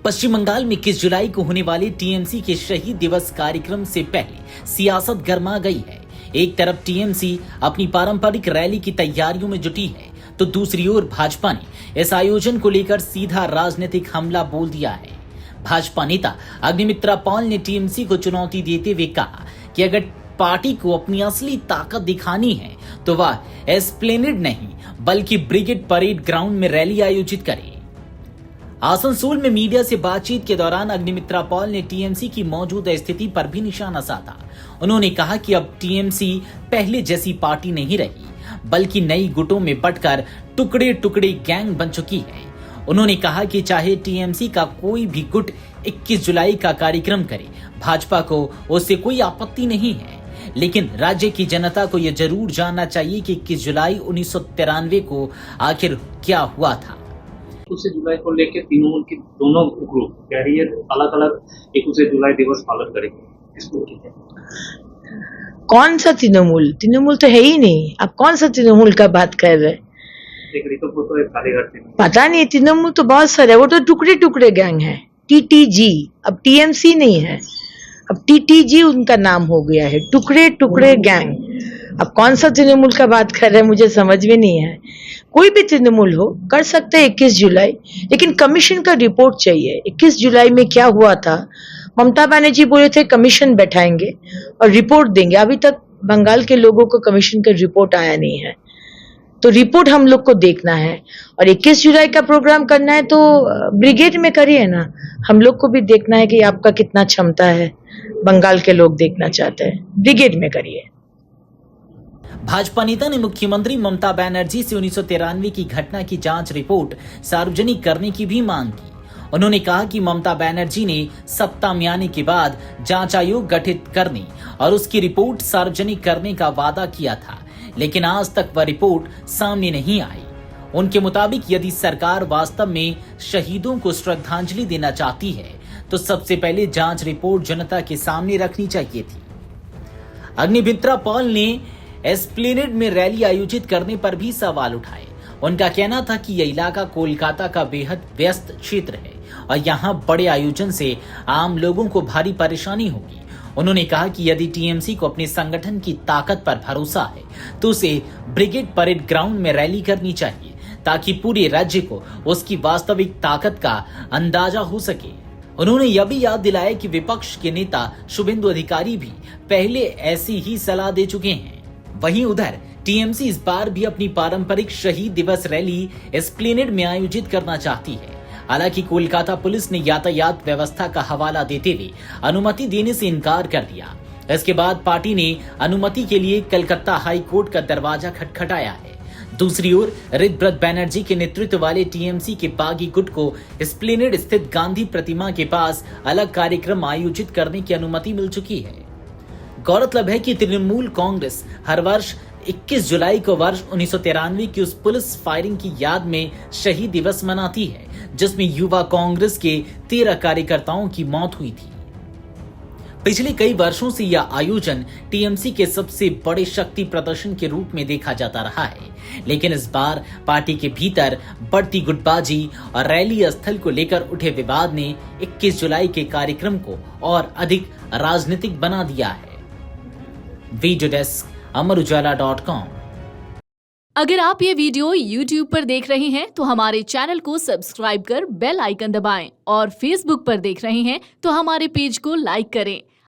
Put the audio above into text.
पश्चिम बंगाल में 21 जुलाई को होने वाले टीएमसी के शहीद दिवस कार्यक्रम से पहले सियासत गर्मा गई है। एक तरफ टीएमसी अपनी पारंपरिक रैली की तैयारियों में जुटी है, तो दूसरी ओर भाजपा ने इस आयोजन को लेकर सीधा राजनीतिक हमला बोल दिया है। भाजपा नेता अग्निमित्रा पॉल ने टीएमसी को चुनौती देते हुए कहा कि अगर पार्टी को अपनी असली ताकत दिखानी है तो वह एस्प्लेनेड नहीं बल्कि ब्रिगेड परेड ग्राउंड में रैली आयोजित करे। आसनसोल में मीडिया से बातचीत के दौरान अग्निमित्रा पॉल ने टीएमसी की मौजूदा स्थिति पर भी निशाना साधा। उन्होंने कहा कि अब टीएमसी पहले जैसी पार्टी नहीं रही, बल्कि नई गुटों में बंटकर टुकड़े टुकड़े गैंग बन चुकी है। उन्होंने कहा कि चाहे टीएमसी का कोई भी गुट 21 जुलाई का कार्यक्रम करे, भाजपा को उससे कोई आपत्ति नहीं है, लेकिन राज्य की जनता को यह जरूर जानना चाहिए कि 21 जुलाई 1993 को आखिर क्या हुआ था। 21 जुलाई को लेकर तृणमूल की दोनों ग्रुप कैरियर अलग अलग 21 जुलाई दिवस पालन करेंगे। इसको ठीक है। कौन सा तृणमूल? तृणमूल तो है ही नहीं। आप कौन सा तृणमूल का बात कर रहे हैं? पता नहीं, तृणमूल तो बहुत सारे, वो तो टुकड़े टुकड़े गैंग है। टीटीजी, अब टीएमसी नहीं है, अब टीटीजी उनका नाम हो गया है, टुकड़े टुकड़े गैंग। अब कौन सा तृणमूल का बात कर रहे हैं मुझे समझ में नहीं है। कोई भी तृणमूल हो कर सकते हैं 21 जुलाई, लेकिन कमीशन का रिपोर्ट चाहिए। 21 जुलाई में क्या हुआ था? ममता बनर्जी बोले थे कमीशन बैठाएंगे और रिपोर्ट देंगे। अभी तक बंगाल के लोगों को कमीशन का रिपोर्ट आया नहीं है, तो रिपोर्ट हम लोग को देखना है। और 21 जुलाई का प्रोग्राम करना है तो ब्रिगेड में करिए ना। हम लोग को भी देखना है कि आपका कितना क्षमता है। बंगाल के लोग देखना चाहते हैं, ब्रिगेड में करिए। भाजपा नेता ने मुख्यमंत्री ममता बनर्जी से 1993 की घटना की जांच रिपोर्ट सार्वजनिक करने की भी मांग की। उन्होंने कहा कि ममता बनर्जी ने सत्ता में आने के बाद जांच आयोग गठित करने और उसकी रिपोर्ट सार्वजनिक करने का वादा किया था, लेकिन आज तक वह रिपोर्ट सामने नहीं आई। उनके मुताबिक यदि सरकार वास्तव में शहीदों को श्रद्धांजलि देना चाहती है तो सबसे पहले जांच रिपोर्ट जनता के सामने रखनी चाहिए थी। अग्निमित्रा पॉल ने एस्प्लेनेड में रैली आयोजित करने पर भी सवाल उठाए। उनका कहना था कि यह इलाका कोलकाता का बेहद व्यस्त क्षेत्र है और यहाँ बड़े आयोजन से आम लोगों को भारी परेशानी होगी। उन्होंने कहा कि यदि टीएमसी को अपने संगठन की ताकत पर भरोसा है तो उसे ब्रिगेड परेड ग्राउंड में रैली करनी चाहिए, ताकि पूरे राज्य को उसकी वास्तविक ताकत का अंदाजा हो सके। उन्होंने यह भी याद दिलाया कि विपक्ष के नेता शुभेंदु अधिकारी भी पहले ऐसी ही सलाह दे चुके हैं। वहीं उधर टीएमसी इस बार भी अपनी पारंपरिक शहीद दिवस रैली एस्प्लेनेड में आयोजित करना चाहती है। हालांकि कोलकाता पुलिस ने यातायात व्यवस्था का हवाला देते हुए अनुमति देने से इनकार कर दिया। इसके बाद पार्टी ने अनुमति के लिए कलकत्ता हाई कोर्ट का दरवाजा खटखटाया है। दूसरी ओर ऋतव्रत बैनर्जी के नेतृत्व वाले टीएमसी के बागी गुट को एस्प्लेनेड स्थित गांधी प्रतिमा के पास अलग कार्यक्रम आयोजित करने की अनुमति मिल चुकी है। गौरतलब है कि तृणमूल कांग्रेस हर वर्ष 21 जुलाई को वर्ष 1993 की उस पुलिस फायरिंग की याद में शहीद दिवस मनाती है, जिसमें युवा कांग्रेस के 13 कार्यकर्ताओं की मौत हुई थी। पिछले कई वर्षों से यह आयोजन टीएमसी के सबसे बड़े शक्ति प्रदर्शन के रूप में देखा जाता रहा है, लेकिन इस बार पार्टी के भीतर बढ़ती गुटबाजी और रैली स्थल को लेकर उठे विवाद ने 21 जुलाई के कार्यक्रम को और अधिक राजनीतिक बना दिया है। वीडियो डेस्क अमरउजाला.com। अगर आप ये वीडियो YouTube पर देख रहे हैं तो हमारे चैनल को सब्सक्राइब कर बेल आइकन दबाएं और Facebook पर देख रहे हैं तो हमारे पेज को लाइक करें।